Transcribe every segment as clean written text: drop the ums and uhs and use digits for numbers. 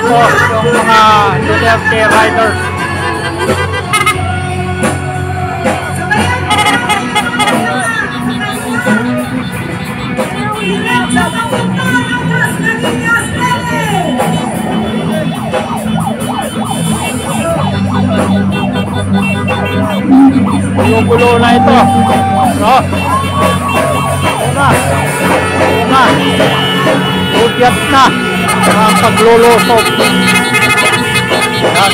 po yung mga Duterte riders. Gulo-gulo na ito. No? Una. Udyat na ang paglulusob. Yan.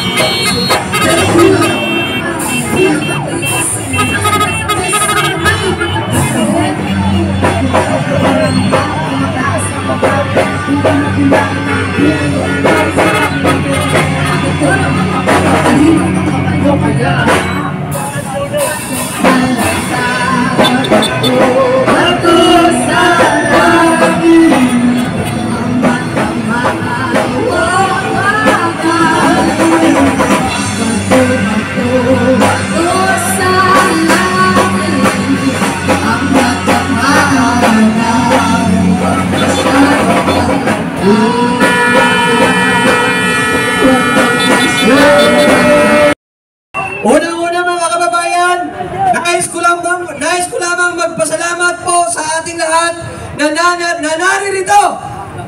Unang-una mga kababayan, nais ko lamang magpasalamat po sa ating lahat na naririto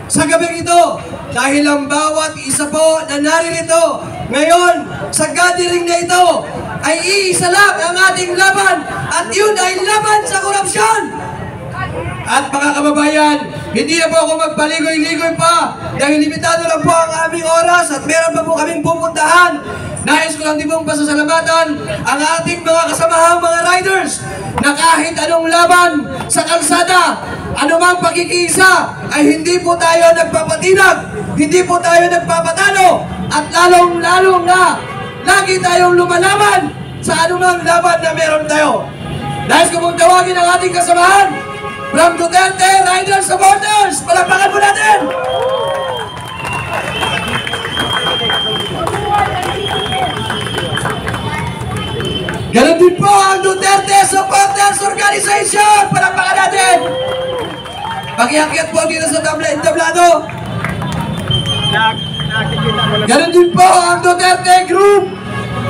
sa gabing ito. Dahil ang bawat isa po na naririto ngayon sa gathering na ito ay iisa lang ang ating laban, at yun ay laban sa korupsyon. At mga kababayan, hindi na po ako magpaligoy-ligoy pa dahil limitado lang po ang aming oras at meron pa po kaming pupuntahan. Nais ko lang din pong pasasalamatan ang ating mga kasamahang mga riders na kahit anong laban sa kalsada, anumang pakikisa, ay hindi po tayo nagpapatinag, hindi po tayo nagpapatalo, at lalong-lalong na lagi tayong lumalaban sa anumang laban na meron tayo. Nais ko pong tawagin ang ating kasamahan from Duterte Riders Supporters. Palakpakan po natin! Ganon din po ang Duterte Supporters Organization. Palakpakan natin! Pakiakyat po dito sa tablado. Ganon din po ang Duterte Group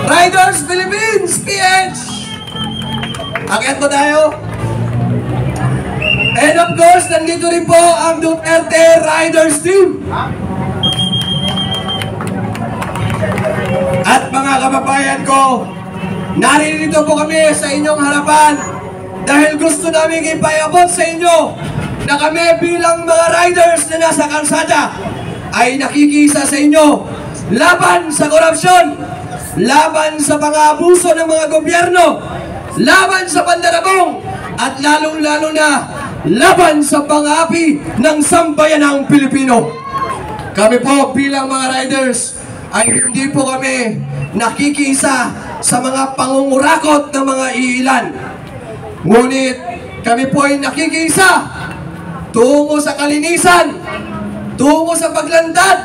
Riders Philippines PH. Akyat po tayo. And of course, nandito rin po ang Duterte Riders Team. At mga kababayan ko, naririto po kami sa inyong harapan dahil gusto namin ipayabot sa inyo na kami bilang mga riders na nasa kalsada ay nakikisa sa inyo laban sa korupsyon, laban sa pang-aabuso ng mga gobyerno, laban sa pandarabong, at lalong-lalo na laban sa pang-aapi ng sambayanang Pilipino. Kami po bilang mga riders ay hindi po kami nakikisa sa mga pangungurakot ng mga iilan. Ngunit kami po ay nakikisa tungo sa kalinisan, tungo sa paglandad,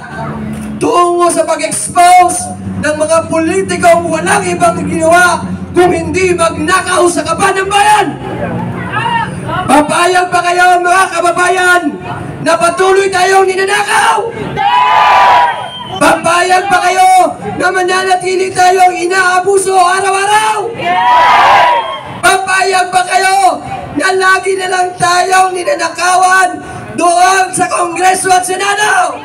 tungo sa pag-expose ng mga politikong walang ibang ginawa kung hindi magnakaw sa kaban ng bayan. Papayag ba kayo mga kababayan na patuloy tayong ninanakaw? Papayag ba kayo na mananatili tayong inaabuso araw-araw? Papayag ba kayo na lagi na lang tayong ninanakawan doon sa Kongreso at Senado?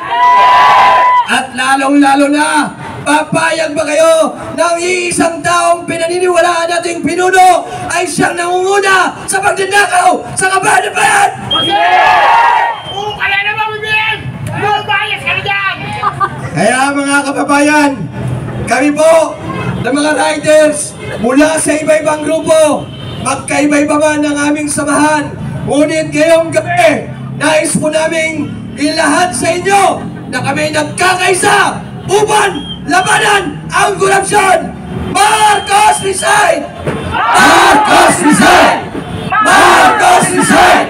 At lalong-lalo na, papayag ba kayo ng iisang taong pinaniniwalaan nating pinuno ay siyang nangunguna sa pagdadakaw sa kaban ng bayan? Kaya naman, Bibian! Yung bias ka na dyan! Kaya mga kababayan, kami po ng mga riders mula sa iba-ibang grupo, magkaiba-iba man ang aming samahan, ngunit ngayong gabi, nais po naming ilahad sa inyo na kami nagkakaisa upang labanan ang korupsyon. Marcos resign! Marcos resign! Marcos resign!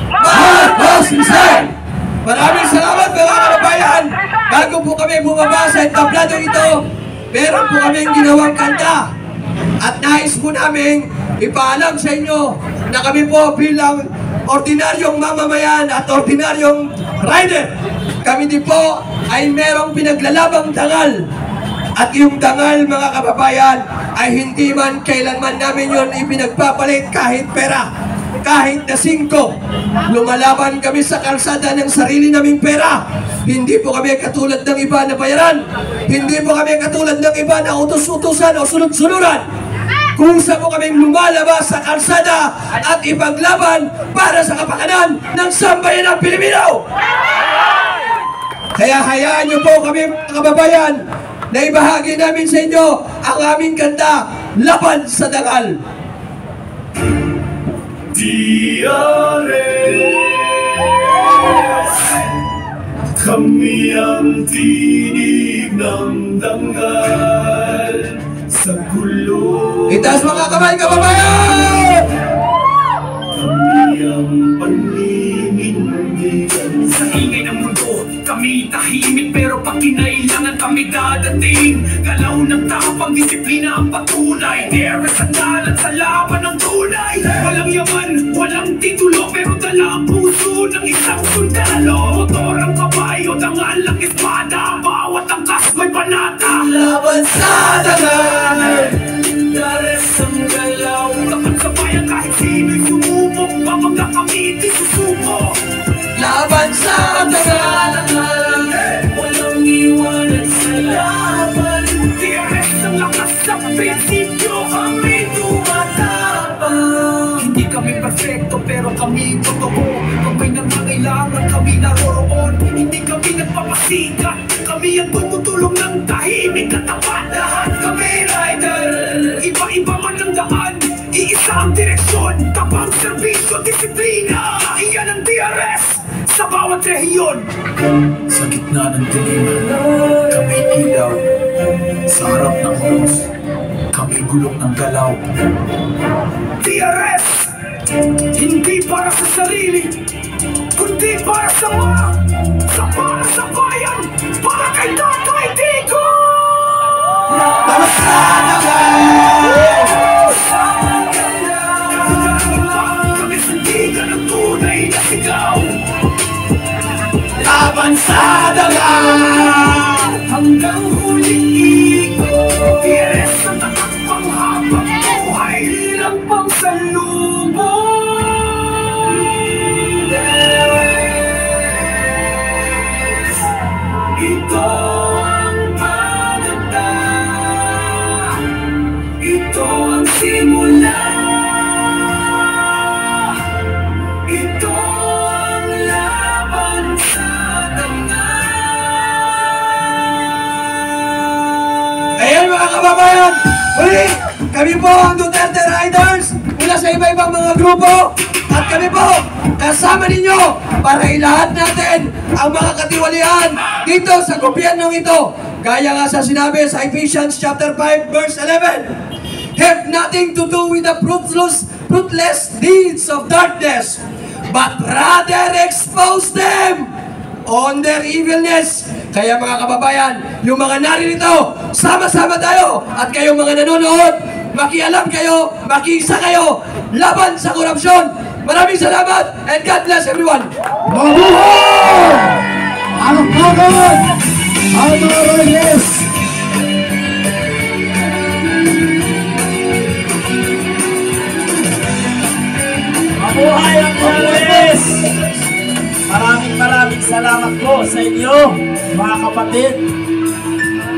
Marcos resign! Maraming salamat mga kababayan. Bago po kami bumaba sa entablado ito, meron po kaming ginawang kanta. At nais po namin ipaalam sa inyo na kami po bilang ordinaryong mamamayan at ordinaryong rider, kami din po ay merong pinaglalabang dangal. At yung dangal, mga kababayan, ay hindi man kailanman namin yun ipinagpapalit kahit pera, kahit na 5. Lumalaban kami sa kalsada ng sarili naming pera. Hindi po kami katulad ng iba na bayaran. Hindi po kami katulad ng iba na utos-utusan o sunod-sunuran. Kusa po kaming lumalabas sa kalsada at ipaglaban para sa kapakanan ng sambayan ng Pilipino. Kaya hayaan niyo po kami, mga kababayan, na ibahagi namin sa inyo ang aming kanta, Laban sa Dangal. DRS, kami ang tinig ng dangal sa gulo. Itaas mga kamay, kababayan! Kami ang paninindigan sa ingay ng mundo. Kami tahimik pero pag kinailangan kami dadating. Galaw ng tapang disiplina ang patunay. DRS sandalan sa laban ng tunay. Walang yaman, walang titulo, pero dala ang puso ng isang sundalo. Motor ang kabayo, dangal ang espada. Bawat angkas may panata. Laban sa dangal! DRS ang galaw. Kapag sabayan kahit sino'y sumubok, babangga kami di susuko. Laban sa dangal! Walang iwanan sa laban. DRS ang lakas sa prinsipyo, kami tumatapang. Hindi kami perfecto pero kami totoo. Kung may nangangailangan kami naroroon. Hindi kami nagpapasikat, kami ang tumutulong ng tahimik na tapat. Lahat kami rider, iba-iba man ang daan, iisa ang direksyon. Tapang serbisyo, disiplina, iyan ang DRS sa bawat rehiyon. Sa gitna ng dilim, kami ilaw. Sa harap ng hos, kami gulong ng galaw. DRS, hindi para sa sarili, kundi para sa para sa bayan, para kay Tatay Digo! Laban sa dangal! Kami sandigan ng tunay na sigaw. Laban sa dangal! Hanggang huling ikot, DRS sa tatak panghabang buhay, hirang pangsalubong. DRS, ito ang panata, ito ang simula, ito ang laban sa dangal. Ayan mga kababayan, muli, kami po ang Duterte Riders mula sa iba-ibang mga grupo at kami po kasama ninyo para ilahat natin ang mga katiwalian dito sa gobyernong ito. Gaya nga sa sinabi sa Ephesians chapter 5 verse 11, have nothing to do with the fruitless deeds of darkness, but rather expose them on their evilness. Kaya mga kababayan, yung mga naririto, sama-sama tayo. At kayong mga nanonood, makialam kayo, makiisa kayo, laban sa korupsyon. Maraming salamat and God bless everyone. Mabuhay! Ang pagod! Ang mga Reyes! Mabuhay ang DRS! Maraming salamat po sa inyo, mga kapatid.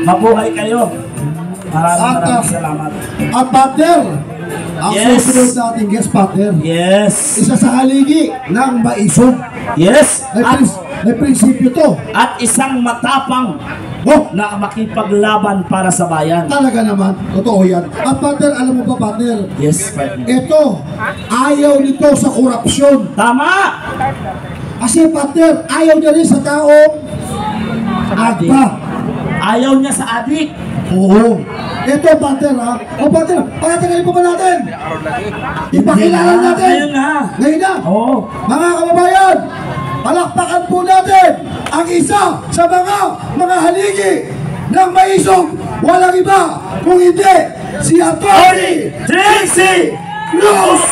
Mabuhay kayo. Maraming salamat. At partner, ang Yes. susunod natin guest partner, Yes. isa sa haligi ng maisog. Yes. May prinsipyo to. At isang matapang Oh, na makipaglaban para sa bayan. talaga naman, totoo yan. At partner, alam mo ba partner, Yes, partner. ito, ayaw nito sa korupsyon. Tama! Kasi partner, ayaw niya rin sa taong agpa. Ayaw niya sa adik. Oo. Ito partner ha. O partner, pagkatagalin pa ba natin? Ipakilala natin. Ngayon na. Ngayon na. Oo. Mga kababayan, palakpakan po natin ang isa sa mga haligi ng maisog. Walang iba kung hindi si Atty. Trixie Cruz!